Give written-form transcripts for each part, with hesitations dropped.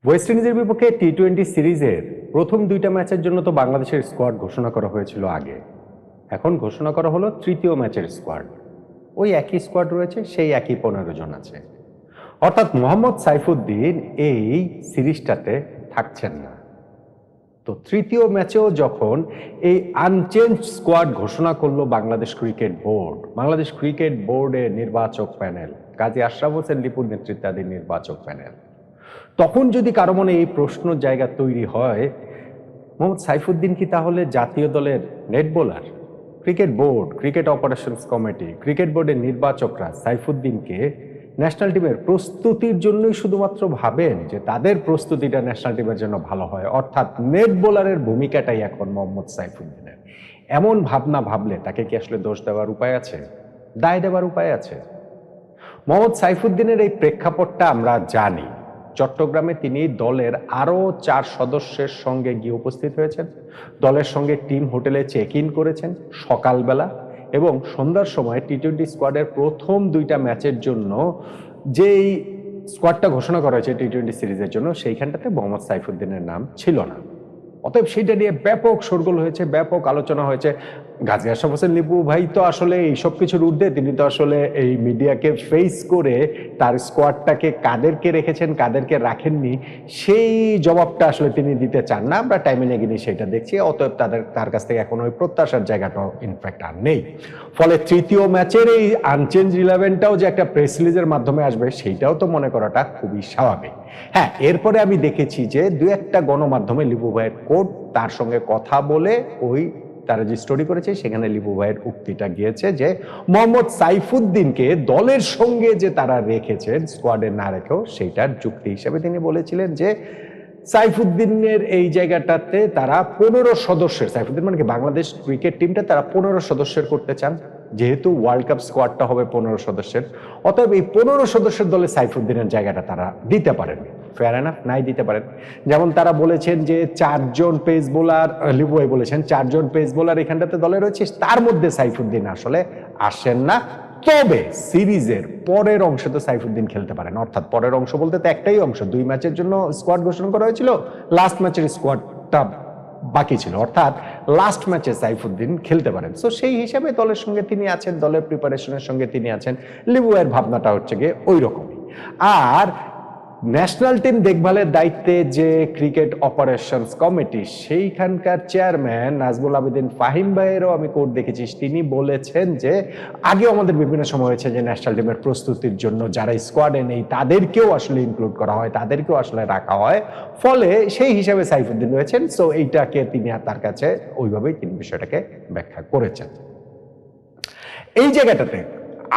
West ইন্ডিজের বিপক্ষে টি-20 সিরিজের প্রথম দুইটা ম্যাচের জন্য তো বাংলাদেশের স্কোয়াড ঘোষণা করা হয়েছিল আগে। এখন ঘোষণা করা হলো তৃতীয় ম্যাচের স্কোয়াড। ওই একই স্কোয়াড রয়েছে, সেই একই 15 জন আছে। অর্থাৎ মোহাম্মদ সাইফুদ্দিন এই সিরিজটাতে থাকছেন না। তো তৃতীয় ম্যাচেও যখন এই আনচেঞ্জ স্কোয়াড ঘোষণা করলো বাংলাদেশ ক্রিকেট বোর্ডের নির্বাচক প্যানেল, কাজী আশরাফ হোসেন লিপুর নেতৃত্বাধীন নির্বাচক প্যানেল, তখন যদি কারো মনে এই প্রশ্ন জায়গা তৈরি হয়, মোহাম্মদ সাইফুদ্দিন কি তাহলে জাতীয় দলের net bowler? Cricket board, cricket operations committee, cricket বোর্ডের নির্বাচকরা সাইফুদ্দিনকে ন্যাশনাল টিমের প্রস্তুতির জন্যই শুধুমাত্র ভাবেন যে তাদের প্রস্তুতিটা ন্যাশনাল টিমের জন্য ভালো হয়, অর্থাৎ নেট বোলারের ভূমিকাটাই এখন মোহাম্মদ সাইফুদ্দিনের। এমন ভাবনা ভাবলে তাকে কি আসলে দোষ দেওয়ার উপায় আছে, দায় দেওয়ার উপায় আছে? মোহাম্মদ সাইফুদ্দিনের এই প্রেক্ষাপটটা আমরা জানি। চট্টগ্রামে তিনি দলের আরো 4 সদস্যের সঙ্গে গিয়ে উপস্থিত হয়েছেন, দলের সঙ্গে টিম হোটেলে চেক ইন করেছেন সকালবেলা, এবং সন্ধ্যার সময় টি-20 স্কোয়াডের প্রথম দুইটা ম্যাচের জন্য যেই স্কোয়াডটা ঘোষণা করা হয়েছে টি-20 সিরিজের জন্য, সেইখানটাতে মোহাম্মদ সাইফুদ্দিনের নাম ছিল না। অতএব সেইটা নিয়ে ব্যাপক শোরগোল হয়েছে, ব্যাপক আলোচনা হয়েছে। গাজী আশরাফ হোসেন লিপু ভাই তো আসলে এইসব কিছুর ঊর্ধ্বে, তিনি তো আসলে এই মিডিয়াকে ফেস করে তার স্কোয়াডটাকে কাদেরকে রেখেছেন কাদেরকে রাখেননি সেই জবাবটা আসলে তিনি দিতে চান না। আমরা টাইমে নেগিনি সেটা দেখছি। অতএব তার কাছ থেকে এখন ওই প্রত্যাশার জায়গাটাও ইনফ্যাক্ট আর নেই। ফলে তৃতীয় ম্যাচের এই আনচেঞ্জ 11টাও যে একটা প্রেস রিলিজের মাধ্যমে আসবে সেইটাও তো মনে করাটা খুবই স্বাভাবিক। হ্যাঁ, এরপরে আমি দেখেছি যে দু একটা গণমাধ্যমে লিপু ভাইয়ের কোট, তার সঙ্গে কথা বলে ওই তারা যে স্টোরি করেছে সেখানে লিপু ভাইয়ের উক্তিটা গিয়েছে যে মোহাম্মদ সাইফুদ্দিনকে দলের সঙ্গে যে তারা রেখেছেন স্কোয়াডে না রেখেও, সেইটার যুক্তি হিসেবে তিনি বলেছিলেন যে সাইফুদ্দিনের এই জায়গাটাতে তারা 15 সদস্যের, সাইফুদ্দিন মানে কি বাংলাদেশ ক্রিকেট টিমটা তারা 15 সদস্যের করতে চান, যেহেতু ওয়ার্ল্ড কাপ স্কোয়াডটা হবে 15 সদস্যের। অতএব এই 15 সদস্যের দলে সাইফুদ্দিনের জায়গাটা তারা দিতে পারেন, ফেয়ার এনাফ, নাই দিতে পারেন। যেমন তারা বলেছেন যে 4 জন পেস বোলার, লিপু ভাই বলেছেন 4 জন পেস বোলার এখানটাতে দলে রয়েছে, তার মধ্যে সাইফুদ্দিন আসলে আসেন না। তবে সিরিজের পরের অংশে তো সাইফুদ্দিন খেলতে পারেন। অর্থাৎ পরের অংশ বলতে তো একটাই অংশ, 2 ম্যাচের জন্য স্কোয়াড ঘোষণা করা হয়েছিল, লাস্ট ম্যাচের স্কোয়াডটা বাকি ছিল, অর্থাৎ লাস্ট ম্যাচে সাইফুদ্দিন খেলতে পারেন। সো সেই হিসাবে দলের সঙ্গে তিনি আছেন, দলের প্রিপারেশনের সঙ্গে তিনি আছেন। লিবুয়ের ভাবনাটা হচ্ছে গিয়ে ওই রকমই। আর ন্যাশনাল টিম দেখভালের দায়িত্বে যে ক্রিকেট অপারেশনস কমিটি, সেইখানকার চেয়ারম্যান নাজমুল আবেদিন ফাহিম ভাইয়েরও আমি কোর্ট দেখেছি, তিনি বলেছেন যে আগেও আমাদের বিভিন্ন সময় হয়েছে যে ন্যাশনাল টিমের প্রস্তুতির জন্য যারা স্কোয়াডে নেই তাদেরকেও আসলে ইনক্লুড করা হয়, তাদেরকেও আসলে রাখা হয়, ফলে সেই হিসাবে সাইফুদ্দিন রয়েছেন। সো এইটাকে তিনি তার কাছে ওইভাবেই তিনি বিষয়টাকে ব্যাখ্যা করেছেন। এই জায়গাটাতে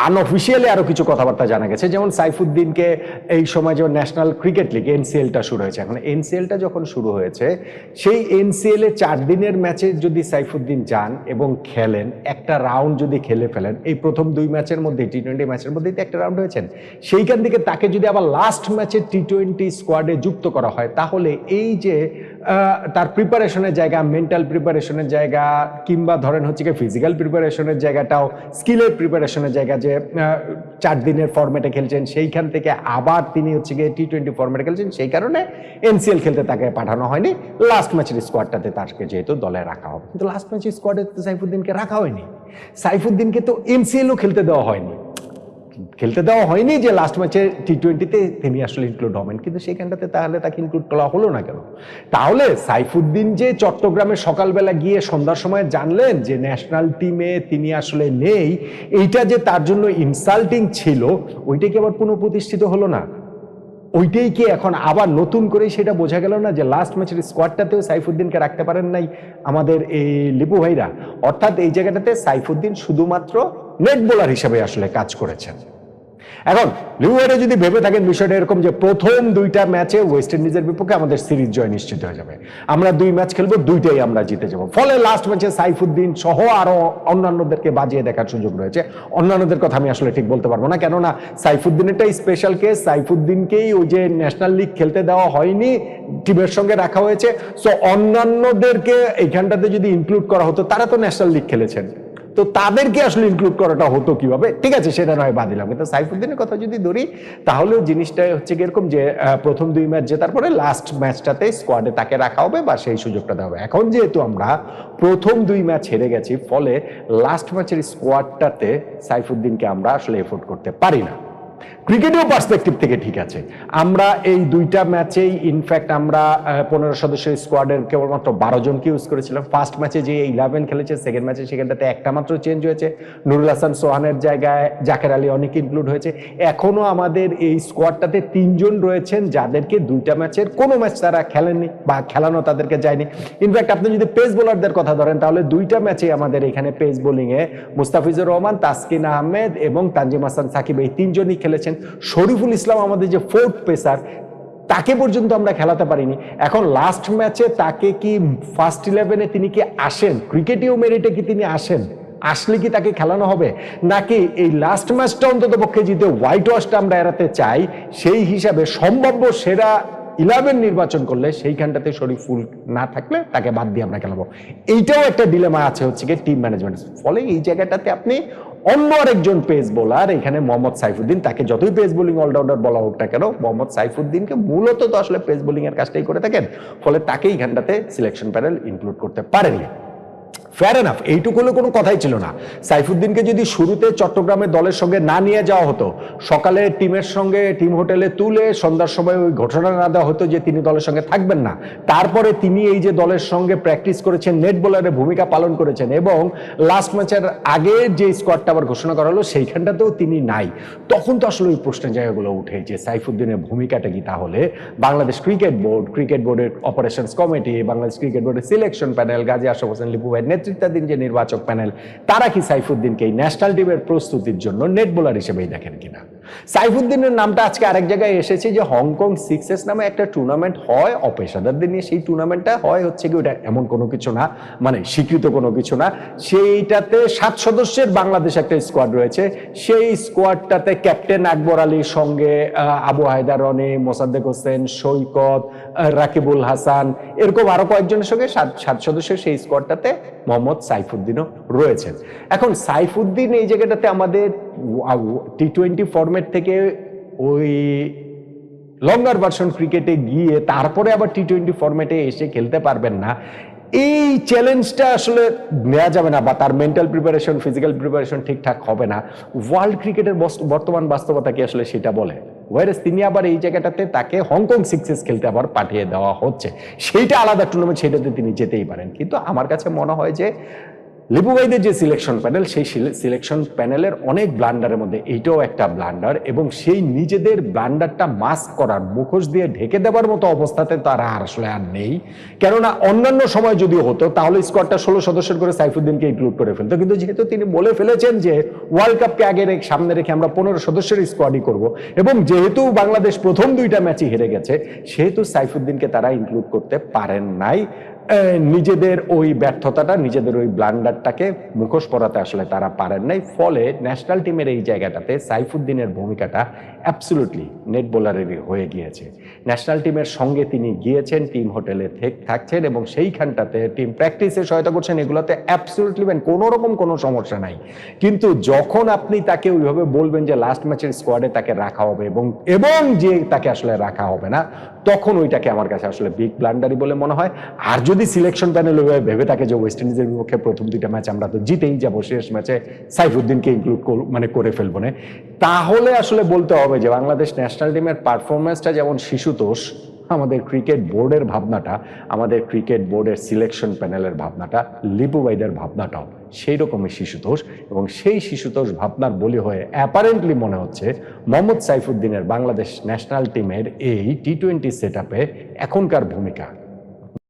আনঅফিসিয়ালি আরো কিছু কথাবার্তা জানা গেছে, যেমন সাইফুদ্দিনকে এই সময় যে ন্যাশনাল ক্রিকেট লিগ এনসিএলটা শুরু হয়েছে, এখন এনসিএলটা যখন শুরু হয়েছে, সেই এনসিএল এ 4 দিনের ম্যাচে যদি সাইফুদ্দিন যান এবং খেলেন, একটা রাউন্ড যদি খেলে ফেলেন, এই প্রথম 2 ম্যাচের মধ্যে টি-20 ম্যাচের মধ্যেই তো একটা রাউন্ড হয়েছেন, সেইখান থেকে তাকে যদি আবার লাস্ট ম্যাচে টি-20 স্কোয়াডে যুক্ত করা হয়, তাহলে এই যে তার প্রিপারেশনের জায়গা, মেন্টাল প্রিপারেশনের জায়গা, কিংবা ধরেন হচ্ছে কি ফিজিক্যাল প্রিপারেশনের জায়গাটাও, স্কিলের প্রিপারেশনের জায়গা, যে 4 দিনের ফরম্যাটে খেলছেন, সেইখান থেকে আবার তিনি হচ্ছে গিয়ে টি-20 ফরম্যাটে খেলছেন, সেই কারণে এনসিএল খেলতে তাকে পাঠানো হয়নি, লাস্ট ম্যাচের স্কোয়াডটাতে তাকে যেহেতু দলে রাখা হবে। কিন্তু লাস্ট ম্যাচের স্কোয়াডে তো সাইফুদ্দিনকে রাখা হয়নি, সাইফুদ্দিনকে তো এনসিএলও খেলতে দেওয়া হয়নি যে লাস্ট ম্যাচে টি-20তে তিনি আসলে ইনক্লুড হবেন, কিন্তু সেইখানটাতে তাহলে তাকে ইনক্লুড করা হলো না কেন? তাহলে সাইফুদ্দিন যে চট্টগ্রামে সকালবেলা গিয়ে সন্ধ্যার সময় জানলেন যে ন্যাশনাল টিমে তিনি আসলে নেই, এইটা যে তার জন্য ইনসাল্টিং ছিল, ওইটা কি আবার পুনঃপ্রতিষ্ঠিত হলো না? ওইটাই কি এখন আবার নতুন করে সেটা বোঝা গেল না যে লাস্ট ম্যাচের স্কোয়াডটাতেও সাইফুদ্দিনকে রাখতে পারেন নাই আমাদের এই লিপু ভাইরা? অর্থাৎ এই জায়গাটাতে সাইফুদ্দিন শুধুমাত্র নেট বোলার হিসেবে আসলে কাজ করেছেন। এখন লিওয়ারে যদি ভেবে থাকেন বিষয়টা এরকম যে প্রথম 2টা ম্যাচে ওয়েস্ট ইন্ডিজের বিপক্ষে আমাদের সিরিজ জয় নিশ্চিত হয়ে যাবে, আমরা 2 ম্যাচ খেলবো, 2টাই আমরা জিতে যাব, ফলে লাস্ট ম্যাচে সাইফুদ্দিন সহ আরো অন্যান্যদেরকে বাজিয়ে দেখার সুযোগ রয়েছে। অন্যান্যদের কথা আমি আসলে ঠিক বলতে পারবো না, কেননা সাইফুদ্দিনেরটাই স্পেশাল কেস, সাইফুদ্দিনকেই ওই যে ন্যাশনাল লিগ খেলতে দেওয়া হয়নি, টিমের সঙ্গে রাখা হয়েছে। সো অন্যান্যদেরকে এইখানটাতে যদি ইনক্লুড করা হতো, তারা তো ন্যাশনাল লিগ খেলেছেন, তো তাদেরকে আসলে ইনক্লুড করাটা হতো কিভাবে, ঠিক আছে সেটা নয় বাদ দিলাম, কিন্তু সাইফুদ্দিনের কথা যদি ধরি তাহলেও জিনিসটা হচ্ছে এরকম যে প্রথম 2 ম্যাচ জেতার পরে লাস্ট ম্যাচটাতে স্কোয়াডে তাকে রাখা হবে বা সেই সুযোগটা দেওয়া হবে। এখন যেহেতু আমরা প্রথম 2 ম্যাচ হেরে গেছি, ফলে লাস্ট ম্যাচের স্কোয়াডটাতে সাইফুদ্দিনকে আমরা আসলে এফোর্ড করতে পারি না। ক্রিকেটীয় পার্সপেক্টিভ থেকে ঠিক আছে, আমরা এই 2টা ম্যাচেই ইনফ্যাক্ট আমরা 15 সদস্যের স্কোয়াডের কেবলমাত্র 12 জনকে ইউজ করেছিলাম। ফার্স্ট ম্যাচে যে 11 খেলেছে, সেকেন্ড ম্যাচে সেখানটাতে একটা মাত্র চেঞ্জ হয়েছে, নুরুল হাসান সোহানের জায়গায় জাকের আলী অনেক ইনক্লুড হয়েছে। এখনো আমাদের এই স্কোয়াডটাতে 3 জন রয়েছেন যাদেরকে 2টা ম্যাচের কোনো ম্যাচ তারা খেলেননি বা খেলানো তাদেরকে যায়নি। ইনফ্যাক্ট আপনি যদি পেস বোলারদের কথা ধরেন তাহলে 2টা ম্যাচে আমাদের এখানে পেস বোলিংয়ে মুস্তাফিজুর রহমান, তাসকিন আহমেদ এবং তানজিম হাসান সাকিব এই 3 জনই খেলেছেন। শরীফুল ইসলাম আমাদের যে 4th পেসার, তাকে পর্যন্ত আমরা খেলাতে পারিনি। এখন লাস্ট ম্যাচে তাকে কি ফার্স্ট 11-এ তিনি কি আসেন, ক্রিকেটীয় মেরিটে কি তিনি আসেন, আসলে কি তাকে খেলানো হবে, নাকি এই লাস্ট ম্যাচটা অন্তত পক্ষে জিতে হোয়াইট ওয়াশটা আমরা এড়াতে চাই, সেই হিসাবে সম্ভাব্য সেরা 11 নির্বাচন করলে সেইখানটাতে শরীফুল না থাকলে তাকে বাদ দিয়ে আমরা খেলাবো। এইটাও একটা ডিলেমা আছে হচ্ছে কি টিম ম্যানেজমেন্ট। ফলে এই জায়গাটাতে আপনি অন্য আরেকজন পেস বোলার এখানে মোহাম্মদ সাইফুদ্দিন, তাকে যতই পেস বোলিং অলরাউন্ডার বলা হোক না কেন, মোহাম্মদ সাইফুদ্দিনকে মূলত তো আসলে পেস বোলিং এর কাজটাই করে থাকেন, ফলে তাকে এইখানটাতে সিলেকশন প্যানেল ইনক্লুড করতে পারেনি। ফেয়ার এনাফ, এইটুকু হলে কোনো কথাই ছিল না। সাইফুদ্দিনকে যদি শুরুতে চট্টগ্রামের দলের সঙ্গে না নিয়ে যাওয়া হতো, সকালে টিমের সঙ্গে টিম হোটেলে তুলে সন্ধ্যার সময় ওই ঘোষণা না দেওয়া হতো যে তিনি দলের সঙ্গে থাকবেন না, তারপরে তিনি এই যে দলের সঙ্গে প্র্যাকটিস করেছেন, নেট বোলারের ভূমিকা পালন করেছেন এবং লাস্ট ম্যাচের আগে যে স্কোয়াডটা আবার ঘোষণা করা হলো সেইখানটাতেও তিনি নাই, তখন তো আসলে ওই প্রশ্নের জায়গাগুলো উঠে যে সাইফুদ্দিনের ভূমিকাটা কি তাহলে। বাংলাদেশ ক্রিকেট বোর্ড, ক্রিকেট বোর্ডের অপারেশনস কমিটি, বাংলাদেশ ক্রিকেট বোর্ডের সিলেকশন প্যানেল, গাজী আশরাফ হোসেন লিপু ভাই নেতৃত্বাধীন যে নির্বাচক প্যানেল, তারা কি সাইফুদ্দিনকে এই ন্যাশনাল টিমের প্রস্তুতির জন্য নেট বোলার হিসেবেই দেখেন কিনা। সাইফুদ্দিনের নামটা আজকে আরেক জায়গায় এসেছে যে হংকং সিক্সেস নামে একটা টুর্নামেন্ট হয় অপেশাদারদের নিয়ে, সেই টুর্নামেন্টটা হয় হচ্ছে কি ওটা এমন কোনো কিছু না, মানে স্বীকৃত কোনো কিছু না, সেইটাতে 7 সদস্যের বাংলাদেশ একটা স্কোয়াড রয়েছে, সেই স্কোয়াডটাতে ক্যাপ্টেন আকবর আলীর সঙ্গে আবু হায়দার রনি, মোসাদ্দেক হোসেন, সৈকত, রাকিবুল হাসান, এরকম আরো কয়েকজনের সঙ্গে 7 সদস্যের সেই স্কোয়াডটাতে মোহাম্মদ সাইফুদ্দিনও রয়েছেন। এখন সাইফুদ্দিন এই জায়গাটাতে আমাদের টি-20 ফরম্যাট থেকে ওই লঙ্গার ভার্সন ক্রিকেটে গিয়ে তারপরে আবার টি-20 ফরম্যাটে এসে খেলতে পারবেন না, এই চ্যালেঞ্জটা আসলে নেওয়া যাবে না, বা তার মেন্টাল প্রিপারেশন, ফিজিক্যাল প্রিপারেশন ঠিকঠাক হবে না। ওয়ার্ল্ড ক্রিকেটের বর্তমান বাস্তবতা কি আসলে সেটা বলে। ওয়ারেস তিনি আবার এই জায়গাটাতে তাকে হংকং সিক্সেস খেলতে আবার পাঠিয়ে দেওয়া হচ্ছে, সেইটা আলাদা টুর্নামেন্ট, সেটাতে তিনি যেতেই পারেন। কিন্তু আমার কাছে মনে হয় যে লিপু ভাইদের যে সিলেকশন প্যানেল, সেই সিলেকশন প্যানেলের অনেক ব্লান্ডারের মধ্যে এইটাও একটা ব্লান্ডার, এবং সেই নিজেদের ব্লান্ডারটা মাস্ক করার, মুখোশ দিয়ে ঢেকে দেওয়ার মতো অবস্থাতে তারা আসলে আর নেই। কেননা অন্যান্য সময় যদি হতো তাহলে স্কোয়াডটা 16 সদস্যের করে সাইফুদ্দিনকে ইনক্লুড করে ফেলতো, কিন্তু যেহেতু তিনি বলে ফেলেছেন যে ওয়ার্ল্ড কাপকে আগে সামনে রেখে আমরা 15 সদস্যের স্কোয়াডই করব, এবং যেহেতু বাংলাদেশ প্রথম 2টা ম্যাচই হেরে গেছে, সেহেতু সাইফুদ্দিনকে তারা ইনক্লুড করতে পারেন নাই। নিজেদের ওই ব্যর্থতাটা, নিজেদের ওই ব্লান্ডারটাকে মুখোশ পরাতে আসলে তারা পারেন নাই। ফলে ন্যাশনাল টিমের এই জায়গাটাতে সাইফুদ্দিনের ভূমিকাটা অ্যাবসলিউটলি নেট বোলারেরই হয়ে গিয়েছে। ন্যাশনাল টিমের সঙ্গে তিনি গিয়েছেন, টিম হোটেলে থাকছেন এবং সেইখানটাতে টিম প্র্যাকটিসে সহায়তা করছেন, এগুলোতে অ্যাবসলিউটলি কোনো রকম কোনো সমস্যা নাই। কিন্তু যখন আপনি তাকে ওইভাবে বলবেন যে লাস্ট ম্যাচের স্কোয়াডে তাকে রাখা হবে এবং যে তাকে আসলে রাখা হবে না, তখন ওইটাকে আমার কাছে আসলে বিগ ব্লান্ডারই বলে মনে হয়। আর যদি সিলেকশন প্যানেল ভেবে থাকে যে ওয়েস্ট ইন্ডিজের বিপক্ষে প্রথম 2টা ম্যাচ আমরা তো জিতেই যাবো, শেষ ম্যাচে সাইফুদ্দিনকে ইনক্লুড করে ফেলবো না, তাহলে আসলে বলতে হবে যে বাংলাদেশ ন্যাশনাল টিমের পারফরমেন্সটা যেমন শিশুতোষ, আমাদের ক্রিকেট বোর্ডের ভাবনাটা, আমাদের ক্রিকেট বোর্ডের সিলেকশন প্যানেলের ভাবনাটা, লিপু ভাইদের ভাবনাটাও সেই রকমই শিশুতোষ, এবং সেই শিশুতোষ ভাবনার বলি হয়ে অ্যাপারেন্টলি মনে হচ্ছে মোহাম্মদ সাইফুদ্দিনের বাংলাদেশ ন্যাশনাল টিমের এই টি-20 সেটআপে এখনকার ভূমিকা